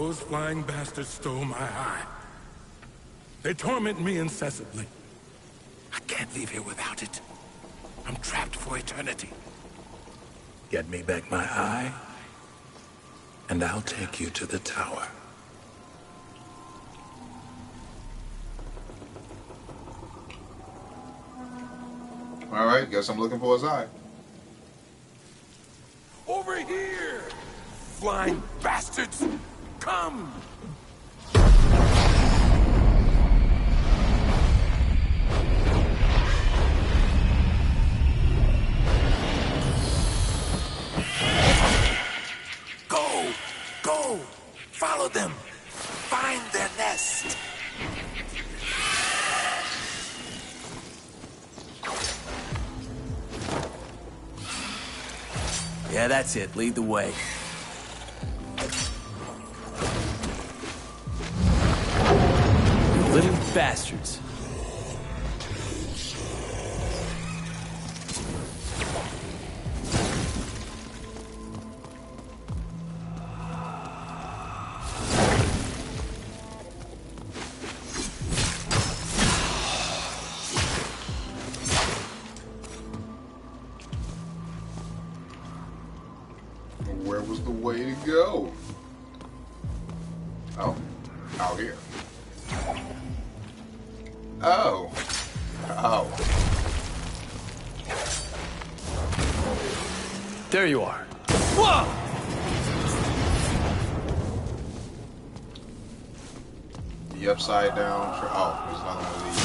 Those flying bastards stole my eye. They torment me incessantly. I can't leave here without it. I'm trapped for eternity. Get me back my eye, and I'll take you to the tower. All right, guess I'm looking for his eye. Over here! Flying bastards! Come! Go! Go! Follow them! Find their nest! Yeah, that's it. Lead the way. You little bastards. Where was the way to go? Oh, out here. Oh. Oh. There you are. Whoa! The upside down. Oh, there's another one of these.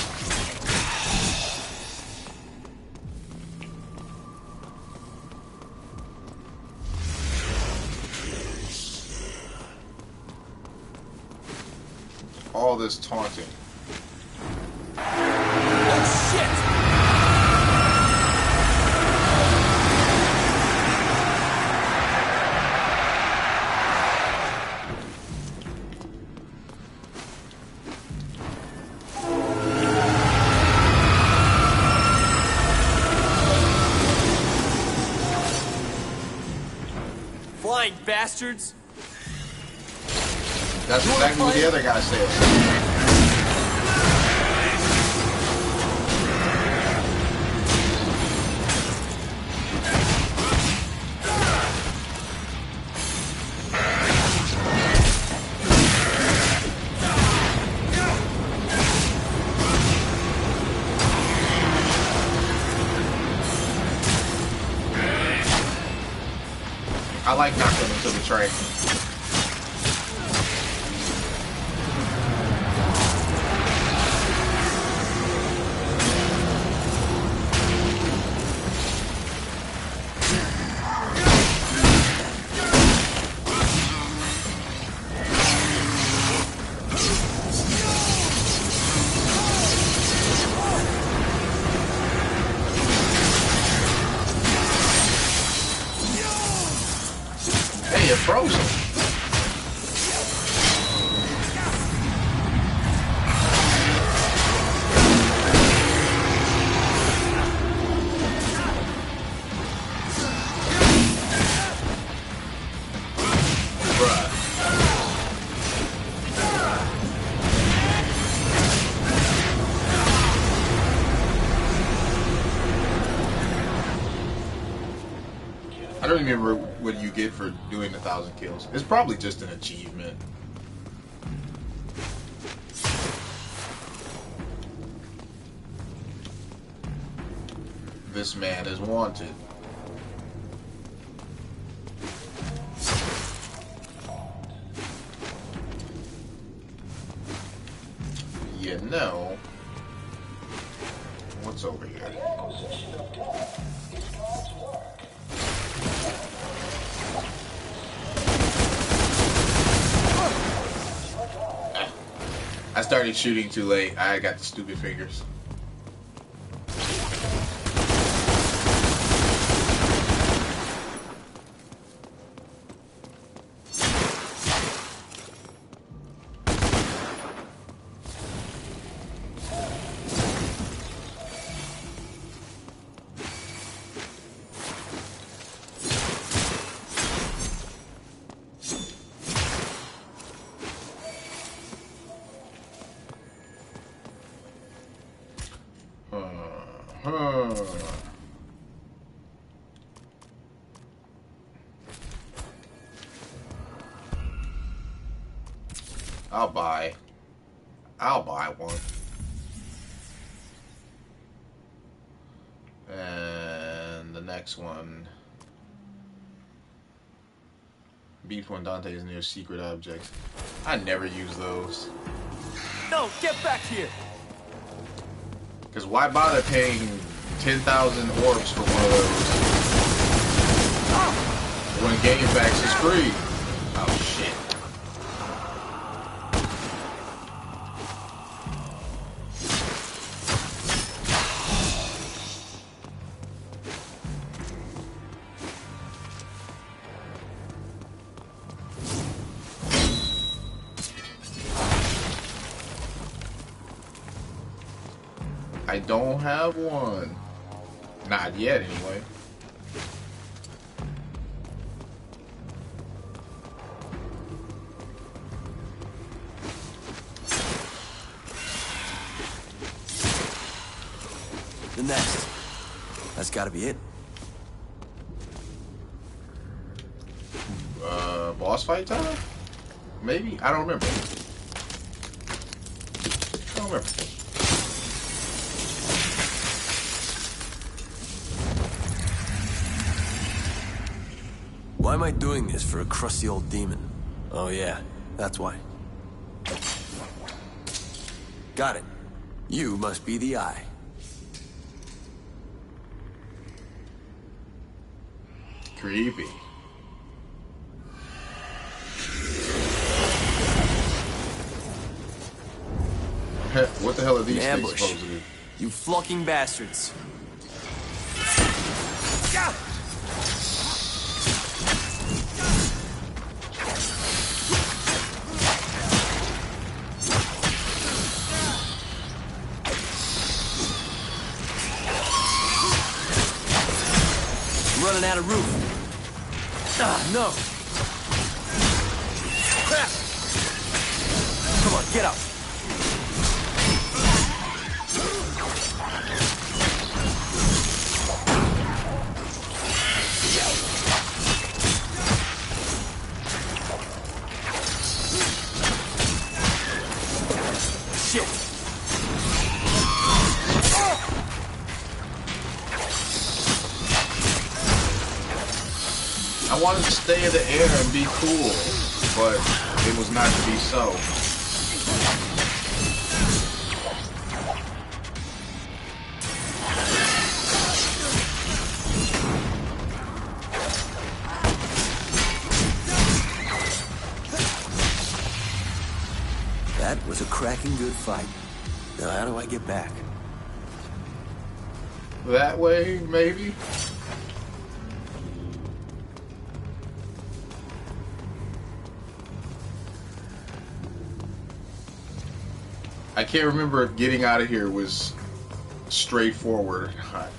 All this taunting. Oh, shit! Flying bastards! That's exactly what the other guy said. I like knocking them into the train. Hey, you're frozen. I don't remember what you get for doing 1,000 kills. It's probably just an achievement. This man is wanted. You know, what's over here? I started shooting too late. I got the stupid fingers. I'll buy one. And the next one. Beef when Dante is near secret objects. I never use those. No, get back here! Because why bother paying 10,000 orbs for one of those? When game packs is free. Oh shit. I don't have one. Not yet, anyway. The next. That's gotta be it. Boss fight time? Maybe? I don't remember. I don't remember. Why am I doing this for a crusty old demon? Oh yeah, that's why. Got it. You must be the Eye. Creepy. What the hell are these things supposed to do? You flunking bastards. Running out of roof. Ah, no. Come on, get out. Shit. I wanted to stay in the air and be cool, but it was not to be so. That was a cracking good fight. Now how do I get back? That way, maybe? I can't remember if getting out of here was straightforward or not.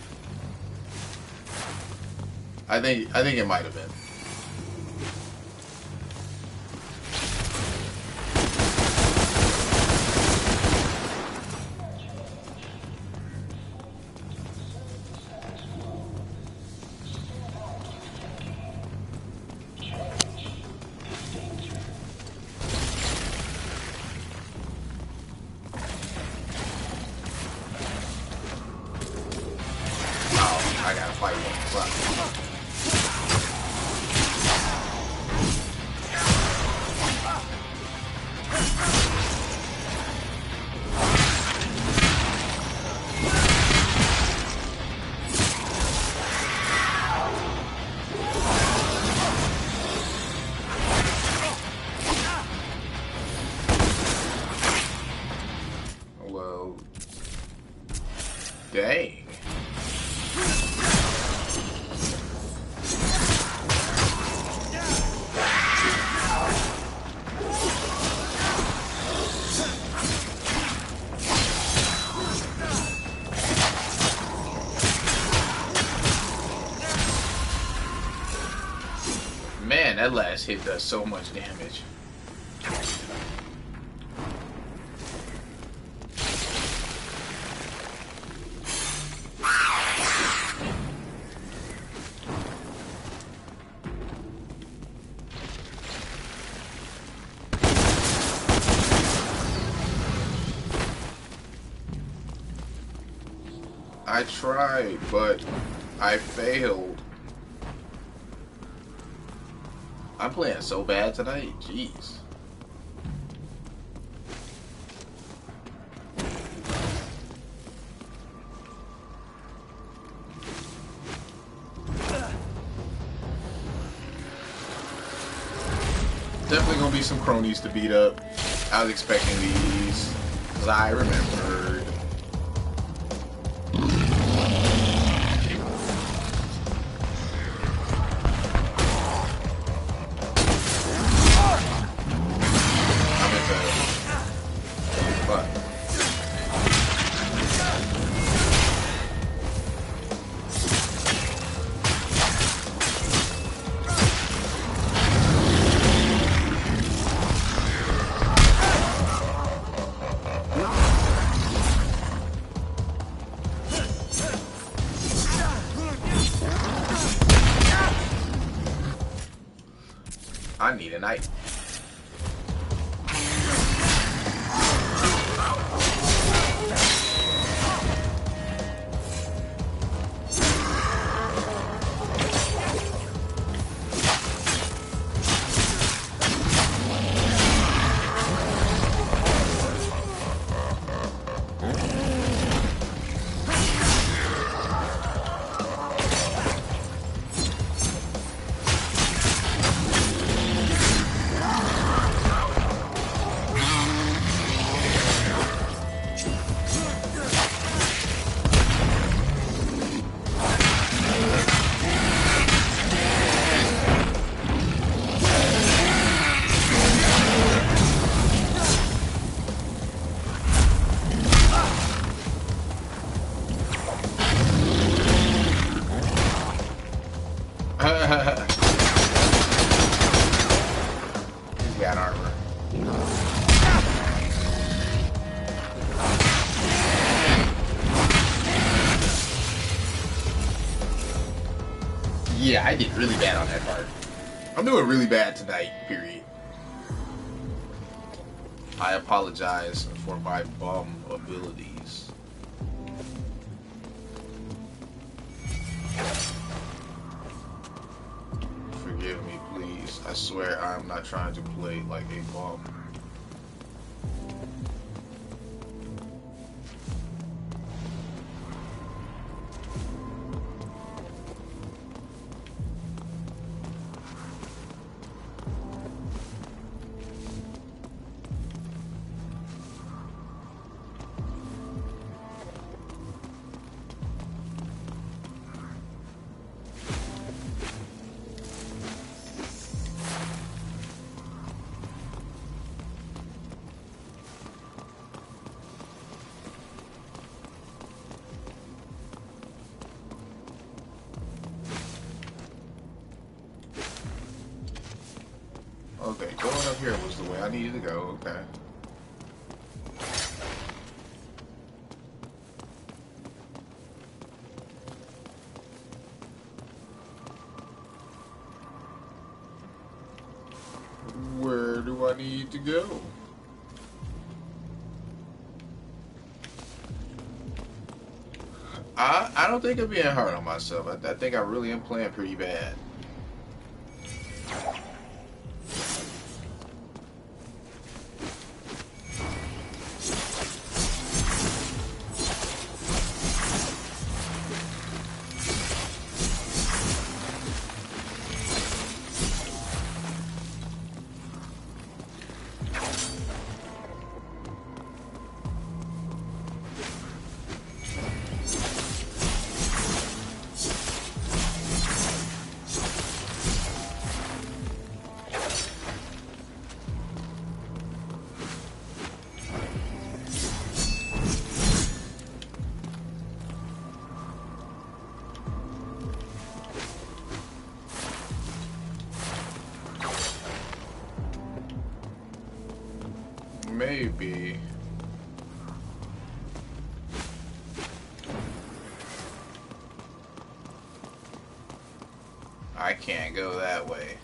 I think it might have been. I gotta fight one. Well, dang. Man, that last hit does so much damage. I tried, but I failed. I'm playing so bad tonight. Jeez. Definitely gonna be some cronies to beat up. I was expecting these, because I remembered. I need a knife. He's got armor. Yeah, I did really bad on that part. I'm doing really bad tonight, period. I apologize for my bum abilities. Forgive me, please. I swear I'm not trying to play like a bum. Okay, going up here was the way I needed to go, okay. Where do I need to go? I don't think I'm being hard on myself. I think I really am playing pretty bad. Maybe. I can't go that way.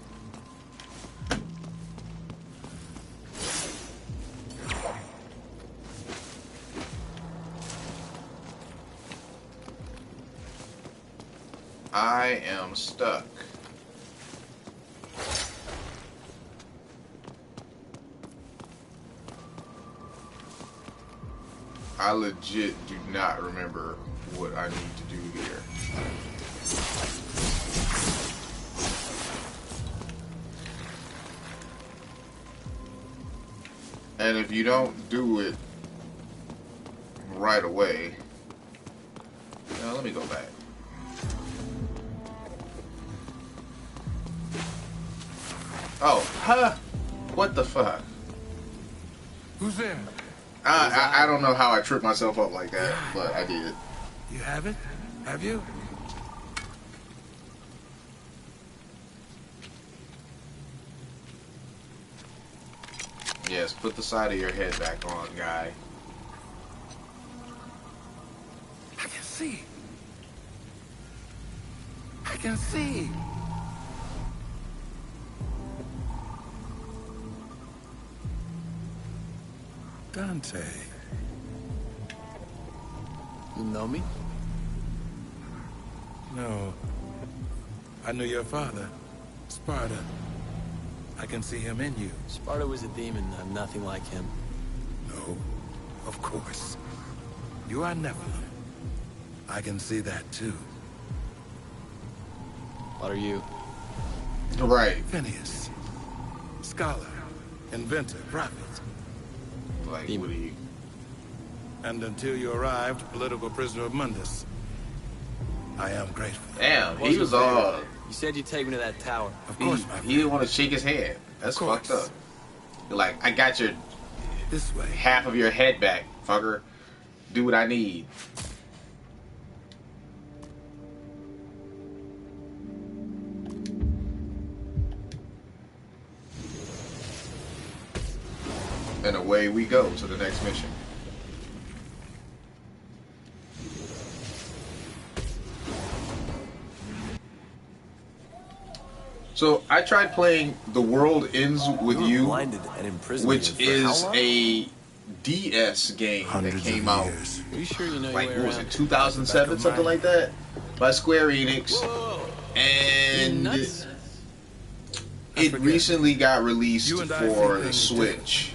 I am stuck. I legit do not remember what I need to do here. And if you don't do it right away, now let me go back. Oh, huh? What the fuck? Who's there? I don't know how I tripped myself up like that, but I did. You have it? Have you? Yes, put the side of your head back on, guy. I can see. I can see. Dante. You know me? No. I knew your father, Sparta. I can see him in you. Sparta was a demon. I'm nothing like him. No, of course. You are Nephilim. I can see that too. What are you? Right. Phineas. Scholar. Inventor. Prophet. Like, Demon. what are you? And until you arrived, political prisoner of Mundus. I am grateful. Damn, he was all... You said you'd take me to that tower. Of course, my friend. He didn't want to shake his head. That's Of course. fucked up. You're like, I got your This way. half of your head back, fucker. Do what I need. And away we go to the next mission. So I tried playing The World Ends With were You, blinded and imprisoned which here for is how long? a DS game Hundreds that came of out, years. Are you sure you know your like, way what was around? it, 2007, something like that, by Square Enix. Whoa! You And nuts? it forget. recently got released You and I for see the things Switch.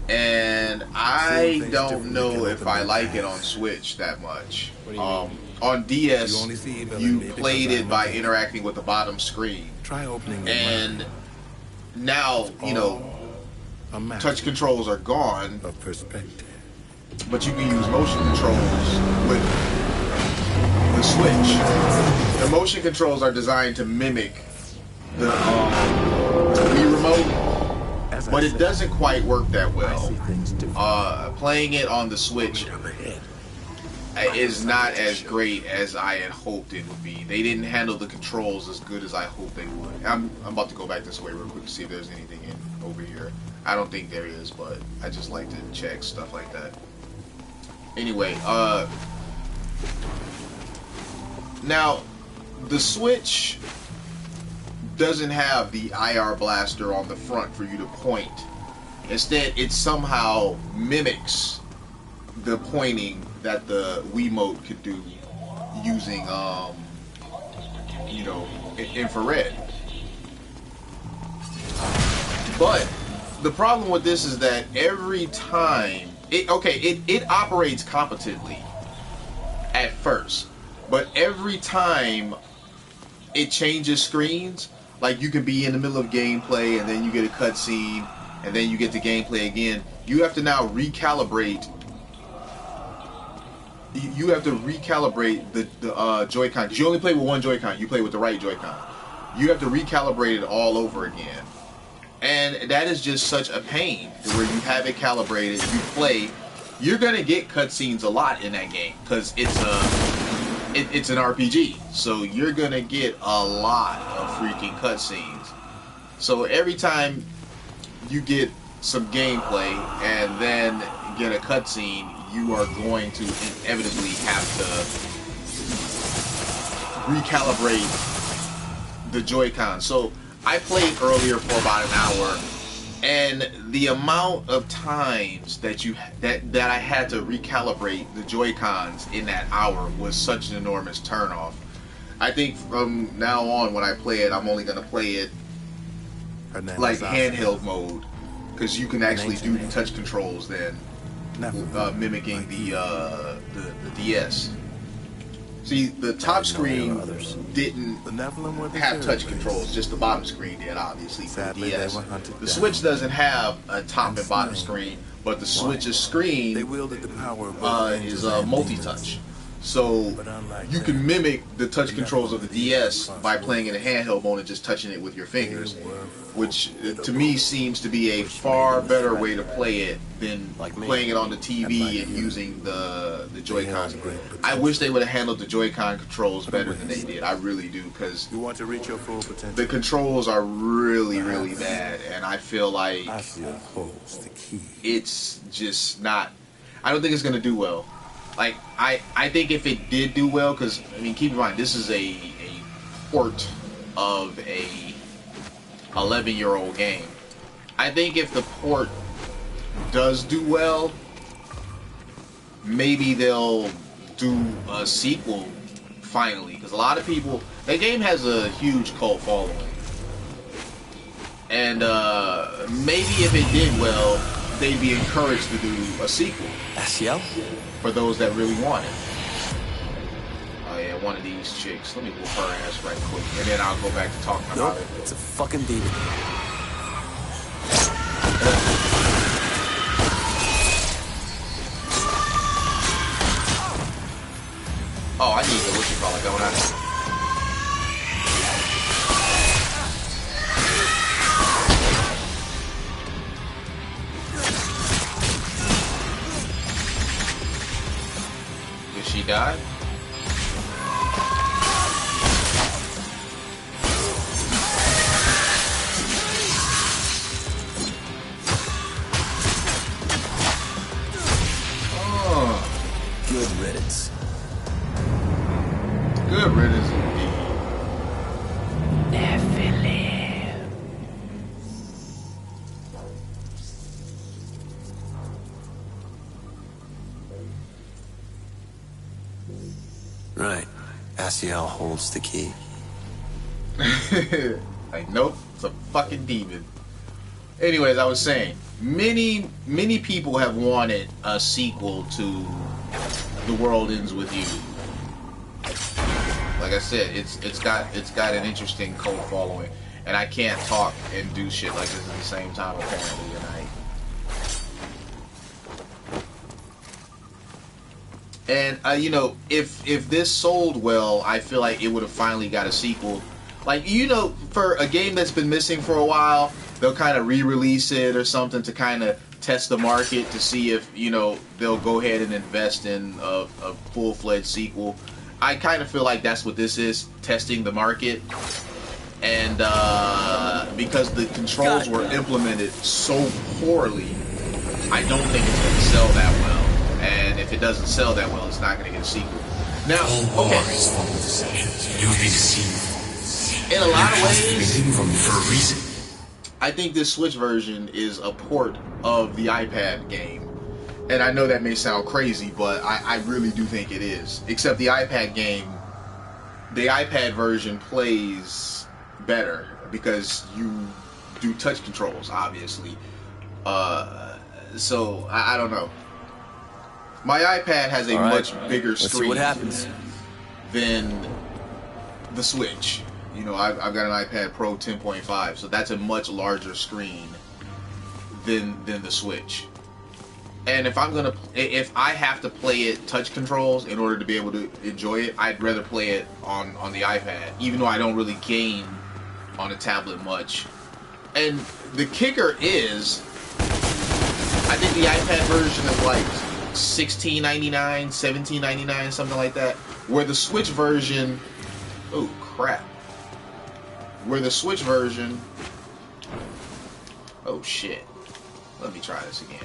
And I Seeing things don't differently know can if open I new like it paths. on Switch that much. What do you mean? On DS, You only see evil in you me because played it I'm by a villain. interacting with the bottom screen. Try opening your And mind. now, you know, A matter touch controls are gone, of perspective. but you can use motion controls with the Switch. The motion controls are designed to mimic the Wii remote, As I but it said, doesn't quite work that I well. see things differently. Playing it on the Switch Up ahead. is not as great as I had hoped it would be. They didn't handle the controls as good as I hoped they would. I'm about to go back this way real quick to see if there's anything in over here. I don't think there is, but I just like to check stuff like that. Anyway, now the Switch doesn't have the IR blaster on the front for you to point. Instead, it somehow mimics the pointing that the Wiimote could do using, you know, infrared. But the problem with this is that every time, it operates competently at first, but every time it changes screens, like you can be in the middle of gameplay and then you get a cutscene and then you get to gameplay again, you have to now recalibrate. You have to recalibrate the Joy-Con, because you only play with one Joy-Con. You play with the right Joy-Con. You have to recalibrate it all over again. And that is just such a pain, where you have it calibrated, you play, you're going to get cutscenes a lot in that game, because it's an RPG. So you're going to get a lot of freaking cutscenes. So every time you get some gameplay and then get a cutscene, you are going to inevitably have to recalibrate the Joy-Con. So I played earlier for about an hour, and the amount of times that I had to recalibrate the Joy-Cons in that hour was such an enormous turnoff. I think from now on, when I play it, I'm only gonna play it like handheld mode, because you can actually do touch controls then, mimicking the DS. See, the top screen didn't have touch controls, just the bottom screen did, obviously, for the DS. The Switch doesn't have a top and bottom screen, but the Switch's screen is multi-touch. So you can mimic the touch controls of the DS by playing in a handheld mode and just touching it with your fingers, which to me seems to be a far better way to play it than playing it on the TV and using the Joy-Cons. I wish they would have handled the Joy-Con controls better than they did. I really do, because the controls are really, really bad, and I feel like it's just not... I don't think it's going to do well. Like, I think if it did do well, because, I mean, keep in mind, this is a port of a 11-year-old game. I think if the port does do well, maybe they'll do a sequel finally, because a lot of people... That game has a huge cult following. And maybe if it did well, they'd be encouraged to do a sequel. SEL? For those that really want it. Oh yeah, one of these chicks. Let me whoop her ass right quick, and then I'll go back to talking about it. It's a fucking demon. Oh, I need the what you call it going on. She died? Oh. Good riddance. Good riddance indeed. Right. Asiel holds the key. Like, nope, it's a fucking demon. Anyways, I was saying, many people have wanted a sequel to The World Ends With You. Like I said, it's got an interesting cult following, and I can't talk and do shit like this at the same time apparently tonight. And you know, if this sold well, I feel like it would have finally got a sequel. Like, you know, for a game that's been missing for a while, they'll kind of re-release it or something to kind of test the market to see if, you know, they'll go ahead and invest in a full-fledged sequel. I kind of feel like that's what this is, testing the market. And because the controls were implemented so poorly, I don't think it's going to sell that well. And if it doesn't sell that well, it's not going to get a sequel. Now, okay. In a lot of ways, I think this Switch version is a port of the iPad game. And I know that may sound crazy, but I really do think it is. Except the iPad game, the iPad version plays better because you do touch controls, obviously. So, I don't know. My iPad has a much bigger screen than the Switch. You know, I've got an iPad Pro 10.5, so that's a much larger screen than the Switch. And if I have to play it touch controls in order to be able to enjoy it, I'd rather play it on the iPad, even though I don't really game on a tablet much. And the kicker is, I think the iPad version is like $16.99, $17.99, something like that. Where the Switch version, oh crap. Where the Switch version, oh shit. Let me try this again.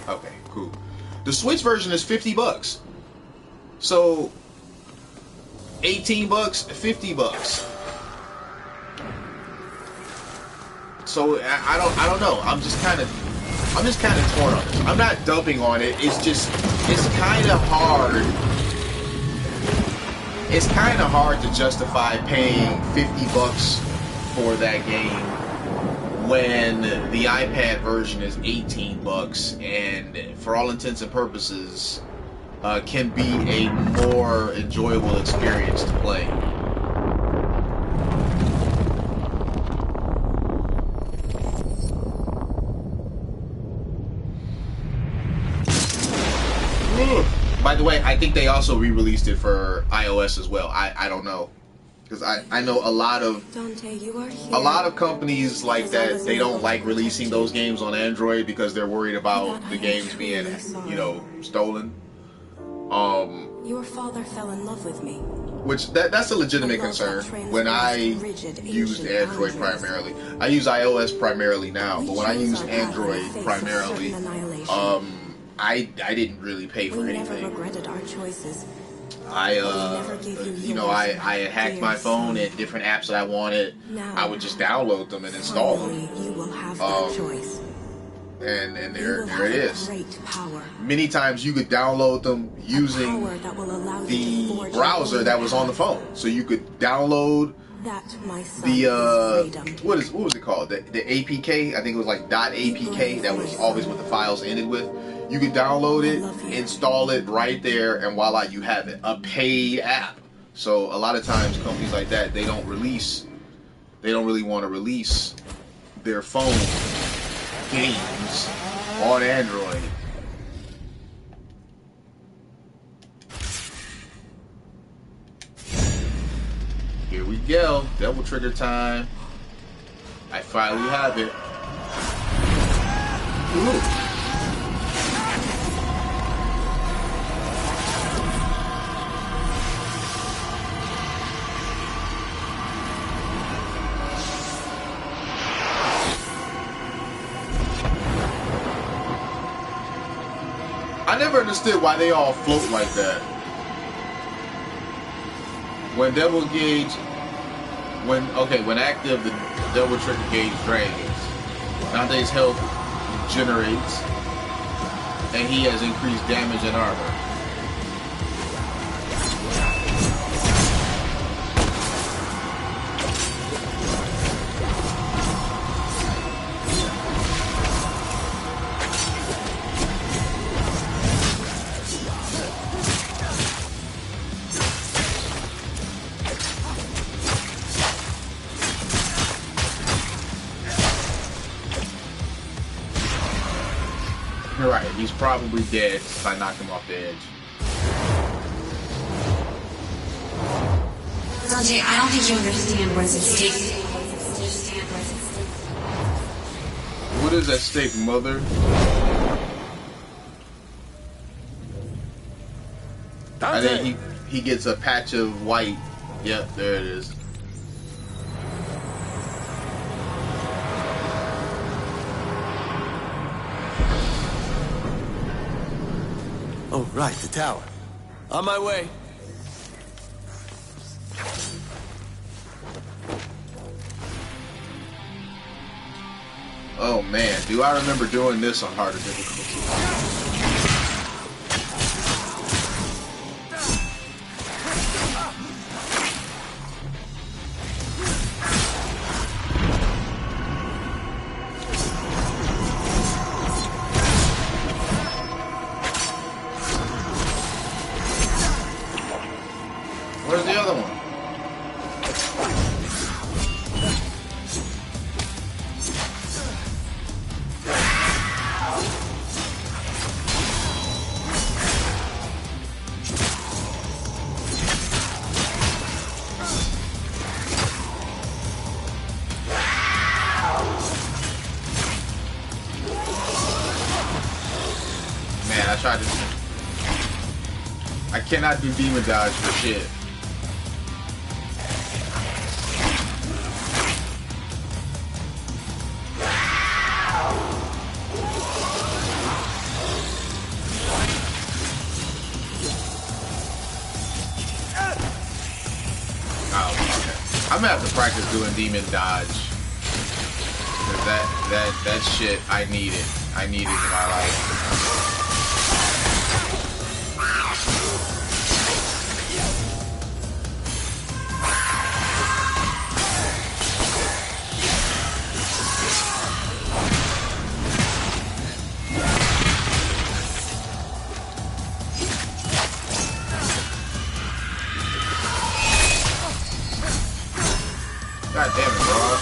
Okay, cool. The Switch version is $50. So 18 bucks, 50 bucks. So I don't know. I'm just kind of torn on it. I'm not dumping on it. It's kind of hard it's kind of hard to justify paying $50 for that game when the iPad version is $18 and for all intents and purposes can be a more enjoyable experience to play. By the way, I think they also re-released it for iOS as well. I don't know, because I know a lot of companies like that. They don't like releasing those games on Android because they're worried about the games being, you know, stolen. Your father fell in love with me. Which that's a legitimate concern. When I used Android primarily, I use iOS primarily now, but when I used Android primarily, I didn't really pay for anything. Never regretted our choices. I had hacked my phone and different apps that I wanted. I would just download them and install them. You will have that choice. And there it is. Many times you could download them using the browser that was on the phone. So you could download the what was it called? The APK? I think it was like .apk. That was always what the files ended with. You could download it, install it right there, and voila, you have it. A paid app. So a lot of times companies like that, they don't really want to release their phone games on Android. Here we go. Double trigger time. I finally have it. Ooh. I never understood why they all float like that. When double gauge, when active, the double trigger gauge drains. Dante's health regenerates, and he has increased damage and armor. You're right, he's probably dead if I knocked him off the edge. Dante, I don't think you understand what's at stake. What is at stake, mother? I think he gets a patch of white. Yep, there it is. Oh, right, the tower. On my way. Oh man, do I remember doing this on harder difficulty? Where's the other one? Man, I tried to... I cannot do demon dodge for shit. I'm gonna have to practice doing demon dodge. Cause that shit I need it. I need it in my life. God damn it, bro.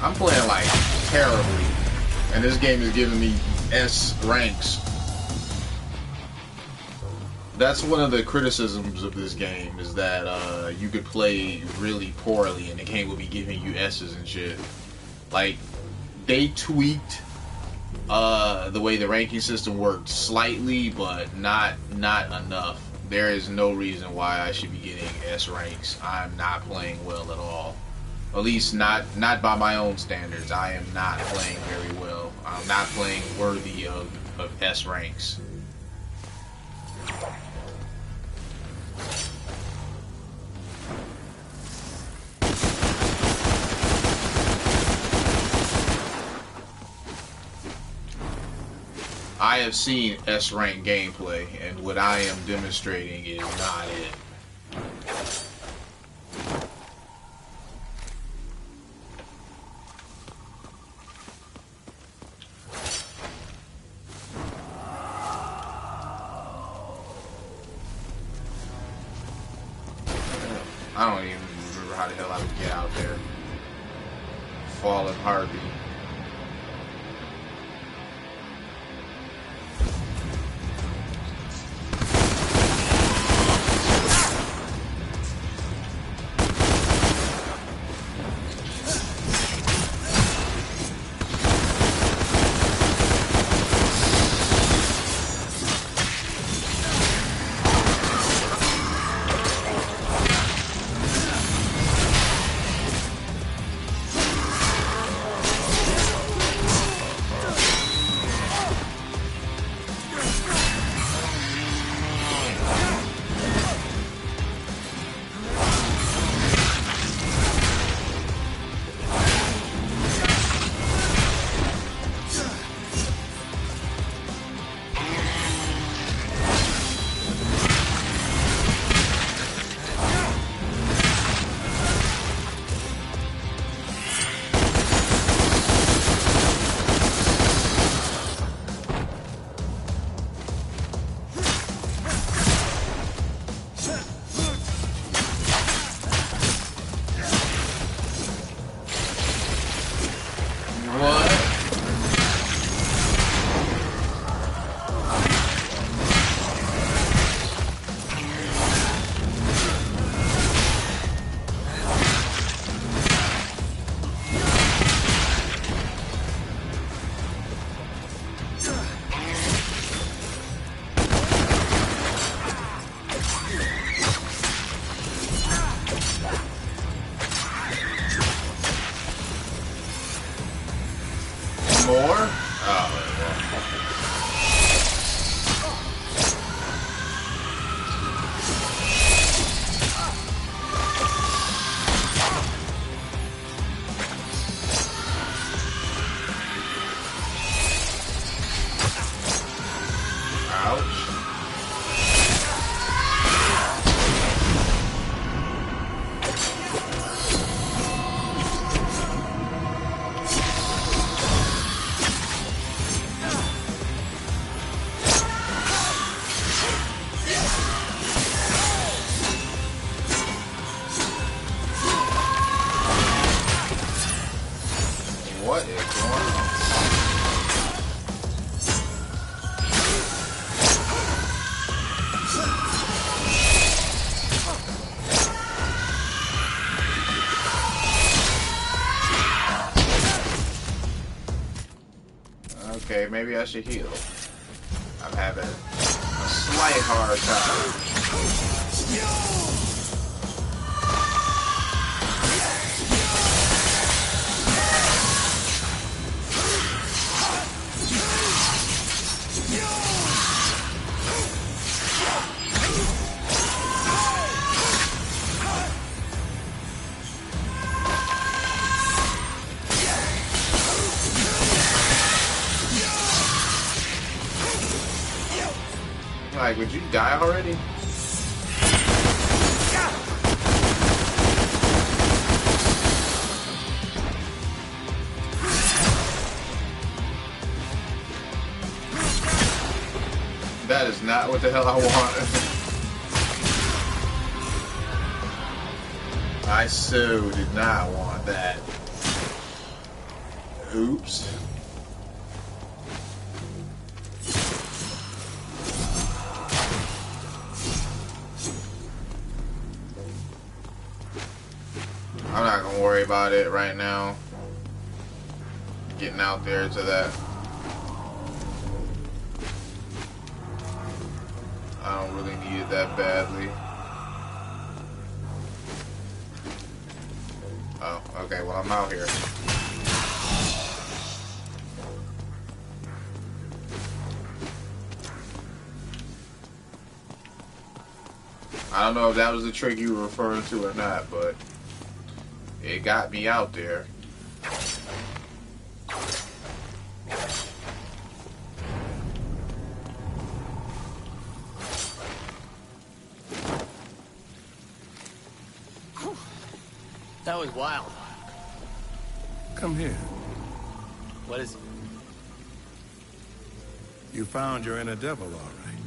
I'm playing like terribly, and this game is giving me S ranks. That's one of the criticisms of this game, is that you could play really poorly and the game will be giving you S's and shit. Like, they tweaked the way the ranking system worked slightly, but not enough. There is no reason why I should be getting S ranks. I'm not playing well at all. At least not by my own standards. I am not playing very well. I'm not playing worthy of S ranks. I have seen S rank gameplay, and what I am demonstrating is not it. I don't even remember how the hell I would get out there. Fallen Harpy. What is going on? Okay, maybe I should heal. I'm having a slight hard time. Like, would you die already? not what the hell I want. I so did not want that. Oops. I'm not gonna worry about it right now. Getting out there to that. I don't really need it that badly. Oh, okay, well I'm out here. I don't know if that was the trick you were referring to or not, but it got me out there. That was wild. Come here. What is it? You found your inner devil, all right.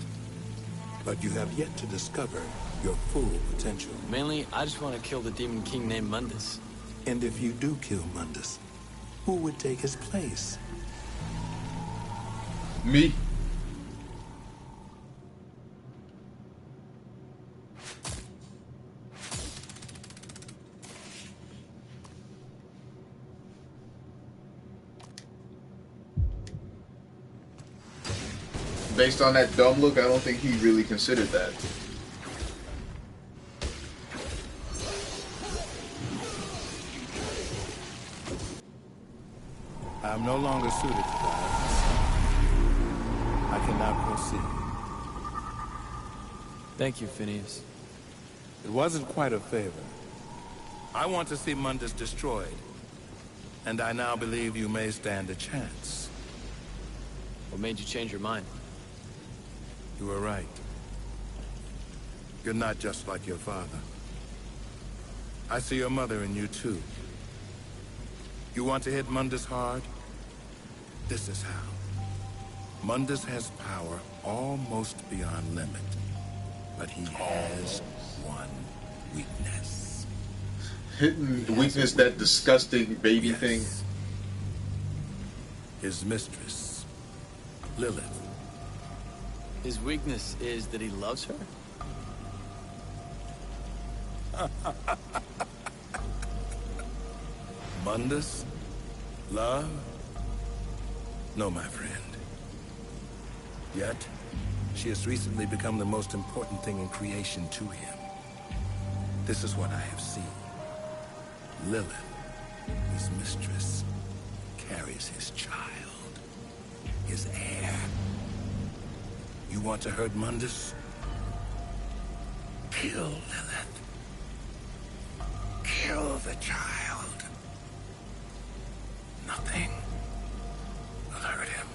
But you have yet to discover your full potential. Mainly, I just want to kill the demon king named Mundus. And if you do kill Mundus, who would take his place? Me. Based on that dumb look, I don't think he really considered that. I'm no longer suited to guidance. I can now proceed. Thank you, Phineas. It wasn't quite a favor. I want to see Mundus destroyed. And I now believe you may stand a chance. What made you change your mind? You were right. You're not just like your father. I see your mother in you, too. You want to hit Mundus hard? This is how. Mundus has power almost beyond limit. But he has one weakness. Hidden weakness, that disgusting baby thing. His mistress, Lilith. His weakness is that he loves her? Mundus? Love? No, my friend. Yet, she has recently become the most important thing in creation to him. This is what I have seen. Lilith, his mistress, carries his child, his heir. You want to hurt Mundus? Kill Lilith. Kill the child. Nothing will hurt him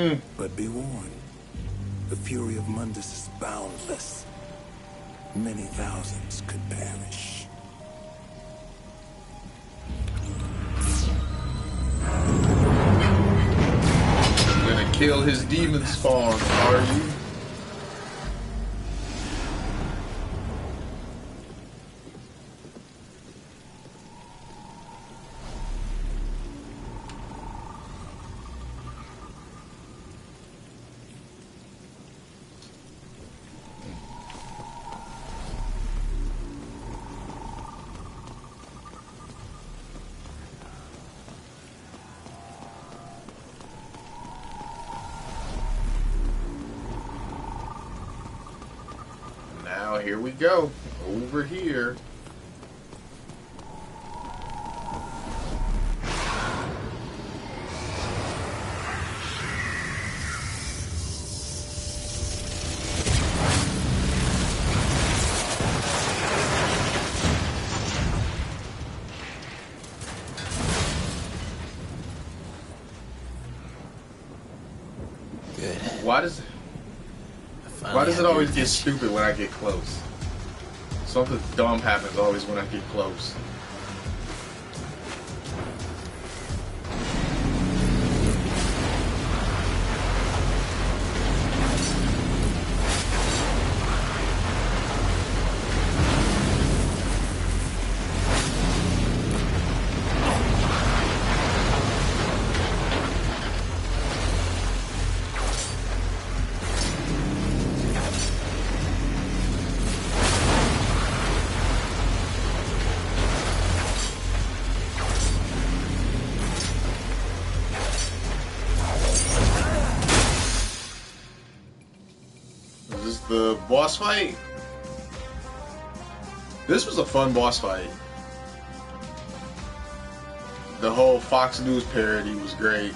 more. But be warned, the fury of Mundus is boundless. Many thousands could perish. You're gonna kill his demon spawn, are you? Here we go. Over here. Good. Why does it always get stupid when I get close? Something dumb happens always when I get close. The boss fight. This was a fun boss fight. The whole Fox News parody was great.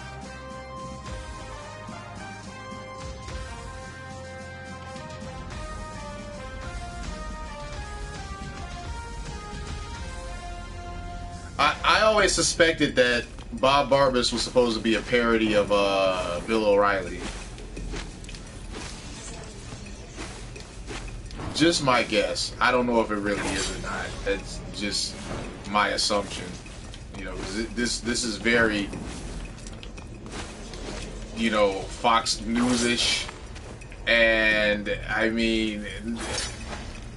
I always suspected that Bob Barbas was supposed to be a parody of Bill O'Reilly. Just my guess. I don't know if it really is or not. It's just my assumption. You know, this is very, you know, Fox News-ish. And I mean,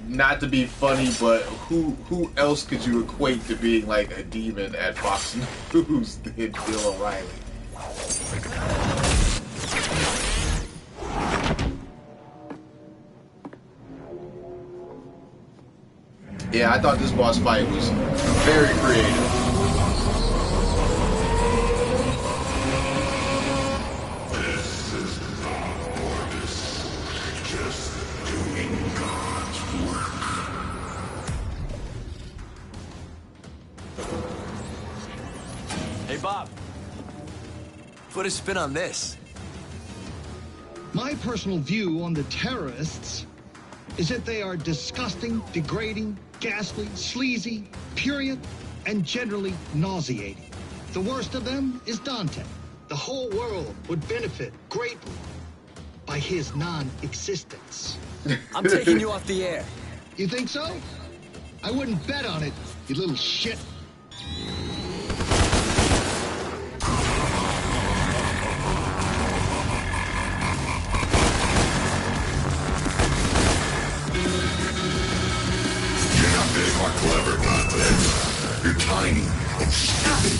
not to be funny, but who else could you equate to being like a demon at Fox News than Bill O'Reilly? Yeah, I thought this boss fight was very creative. This is not Mortis, just doing God's work. Hey, Bob. Put a spin on this. My personal view on the terrorists is that they are disgusting, degrading, ghastly, sleazy, purient, and generally nauseating. The worst of them is Dante. The whole world would benefit greatly by his non-existence. I'm taking you off the air. You think so? I wouldn't bet on it, you little shit. Clever, Dante. You're tiny and stupid.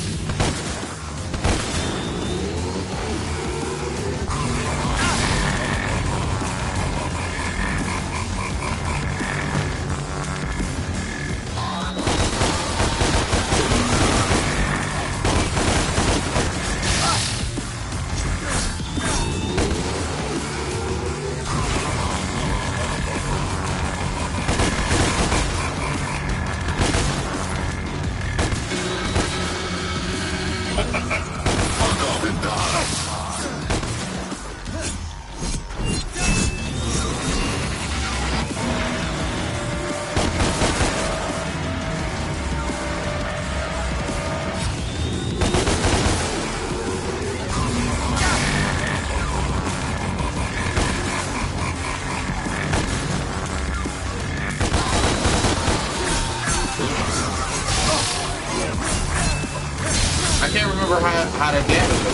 How to damage it.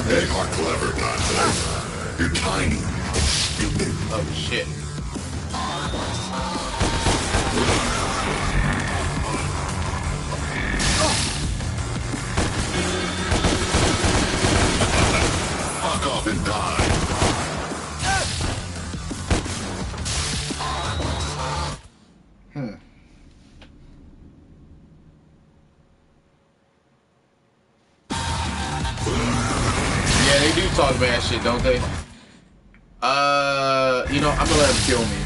They are clever, Dante. You're tiny and stupid. Oh shit. Fuck off and die. Yeah, they do talk bad shit, don't they? You know, I'm gonna let him kill me.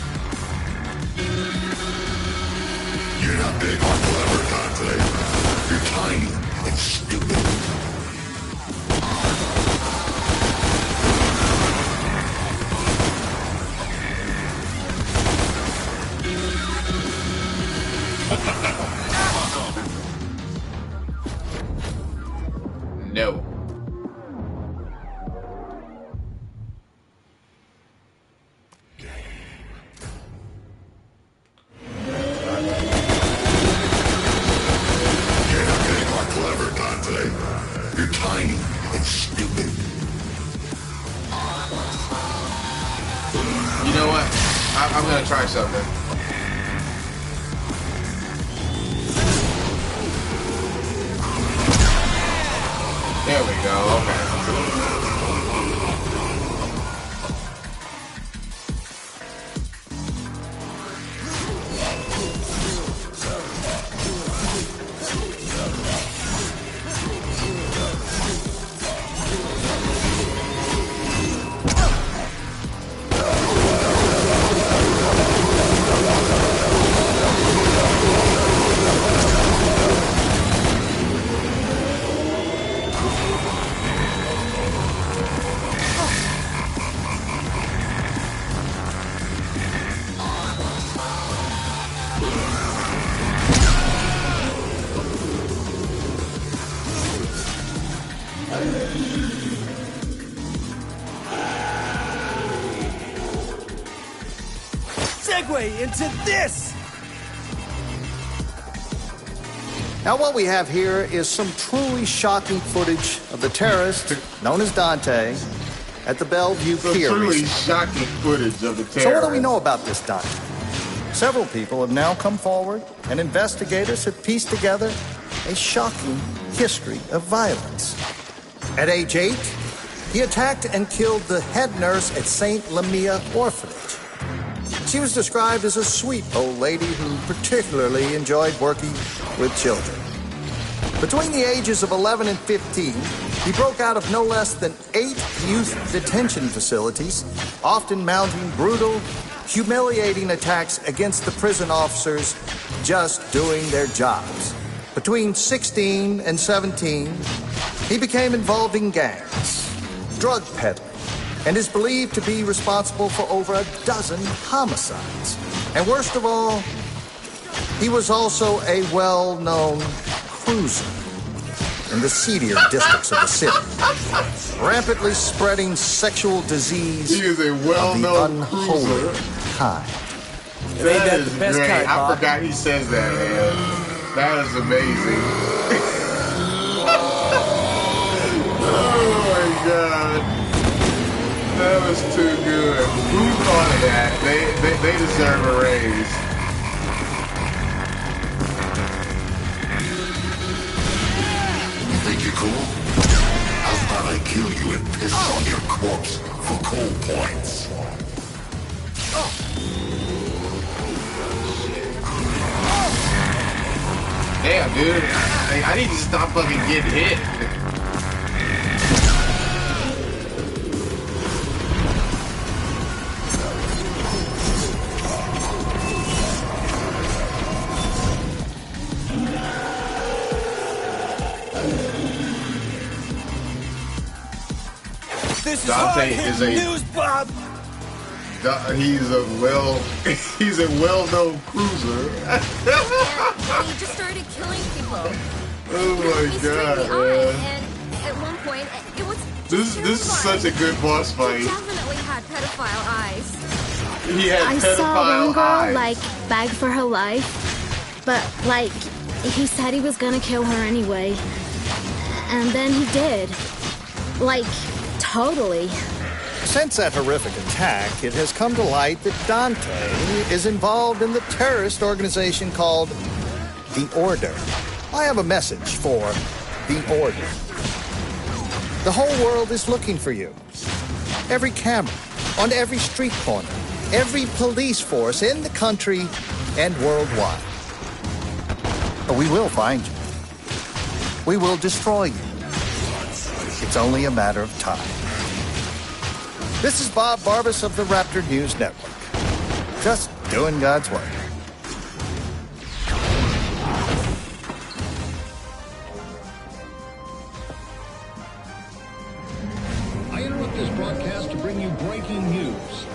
You're not big or clever, Dante. You're tiny and stupid. No. You're tiny and stupid. You know what? I'm gonna try something. There we go. Okay. segue into this! Now what we have here is some truly shocking footage of the terrorist, known as Dante, at the Bellevue Pier. Truly shocking footage of the terrorist. So what do we know about this Dante? Several people have now come forward, and investigators have pieced together a shocking history of violence. At age 8, he attacked and killed the head nurse at St. Lamia Orphanage. She was described as a sweet old lady who particularly enjoyed working with children. Between the ages of 11 and 15, he broke out of no less than 8 youth detention facilities, often mounting brutal, humiliating attacks against the prison officers just doing their jobs. Between 16 and 17, he became involved in gangs, drug peddling, and is believed to be responsible for over a dozen homicides. And worst of all, he was also a well-known cruiser in the seedier districts of the city, rampantly spreading sexual disease. He is a well-known cruiser. Kind. That is great. Kind, I forgot he says that, man. That is amazing. Oh my God. That was too good. Who thought of that? They deserve a raise. You think you're cool? How about I kill you and piss on your corpse for cool points? Damn, dude. I need to stop fucking getting hit. This is Dante is a news, Bob. He's a well-known cruiser. And he just started killing people. Oh my God, man. And at one point, it was this is such a good boss fight. He definitely had pedophile eyes. He had I pedophile saw one girl eyes. like beg for her life, but like he said he was gonna kill her anyway, and then he did. Like totally. Since that horrific attack, it has come to light that Dante is involved in the terrorist organization called The Order. I have a message for The Order. The whole world is looking for you. Every camera, on every street corner, every police force in the country and worldwide. But we will find you. We will destroy you. It's only a matter of time. This is Bob Barbas of the Raptor News Network. Just doing God's work. I interrupt this broadcast to bring you breaking news.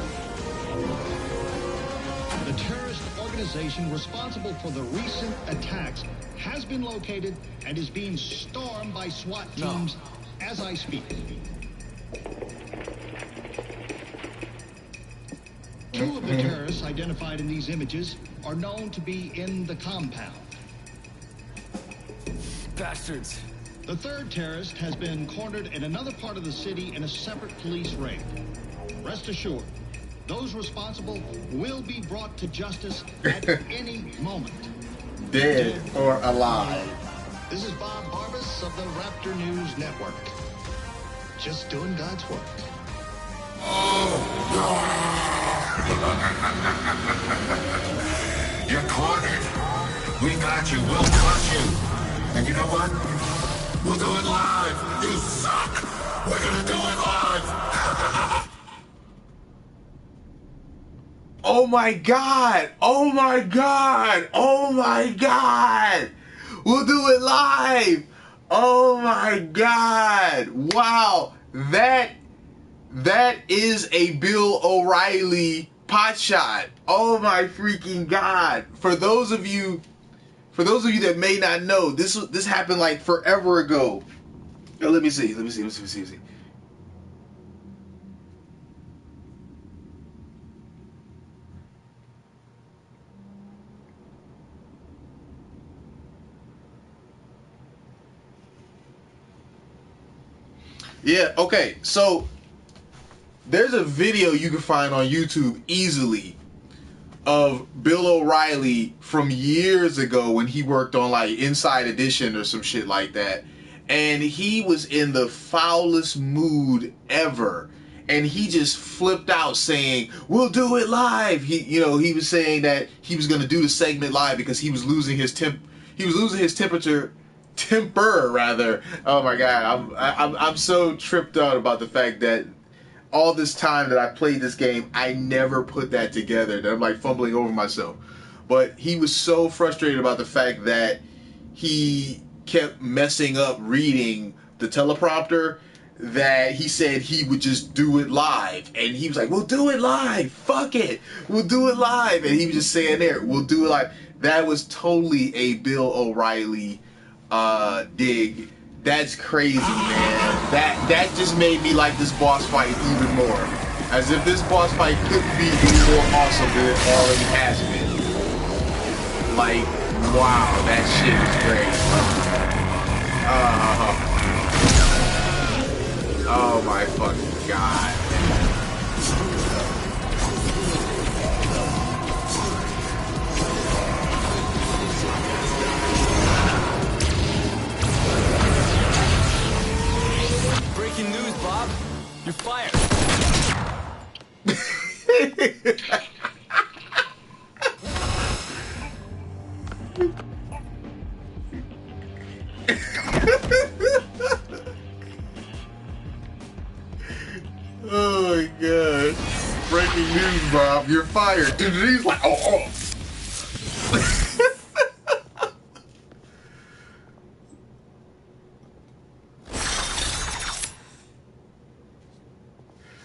The terrorist organization responsible for the recent attacks has been located and is being stormed by SWAT teams as I speak. Two of the terrorists identified in these images are known to be in the compound. Bastards. The third terrorist has been cornered in another part of the city in a separate police raid. Rest assured, those responsible will be brought to justice at any moment. Dead or alive. This is Bob Barbas of the Raptor News Network. Just doing God's work. You're cornered. We got you. We'll crush you. And you know what? We'll do it live. You suck. We're gonna do it live. Oh my God. Oh my God. Oh my God. We'll do it live. Oh my God. Wow. That is a Bill O'Reilly pot shot. Oh my freaking God. For those of you that may not know, this happened like forever ago. Let me see. Yeah, okay, so there's a video you can find on YouTube easily of Bill O'Reilly from years ago when he worked on like Inside Edition or some shit like that. And he was in the foulest mood ever. And he just flipped out saying, "We'll do it live." He was saying that he was going to do the segment live because he was losing his temper rather. Oh my god, I'm so tripped out about the fact that all this time that I played this game, I never put that together. That I'm like fumbling over myself. But he was so frustrated about the fact that he kept messing up reading the teleprompter that he said he would just do it live. And he was like, "We'll do it live. Fuck it. We'll do it live." And he was just saying there, "We'll do it live." That was totally a Bill O'Reilly dig. That's crazy, man. That just made me like this boss fight even more. As if this boss fight couldn't be any more awesome than it already has been. Like, wow, that shit is great. Oh my fucking god. Breaking news, Bob. You're fired. Oh my god. Breaking news, Bob. You're fired. Dude, he's like, oh.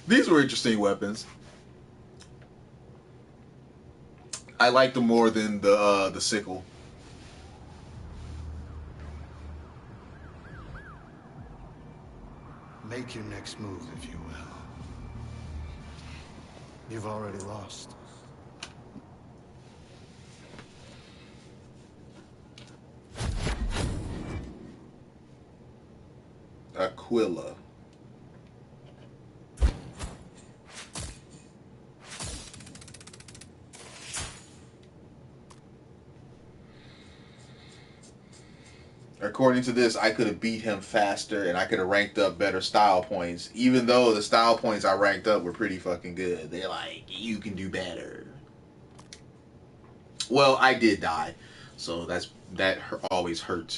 These were interesting weapons. I liked them more than the sickle. Make your next move, if you will. You've already lost. Aquila. According to this, I could have beat him faster and I could have ranked up better style points, even though the style points I ranked up were pretty fucking good. They're like, you can do better. Well, I did die, so that always hurts.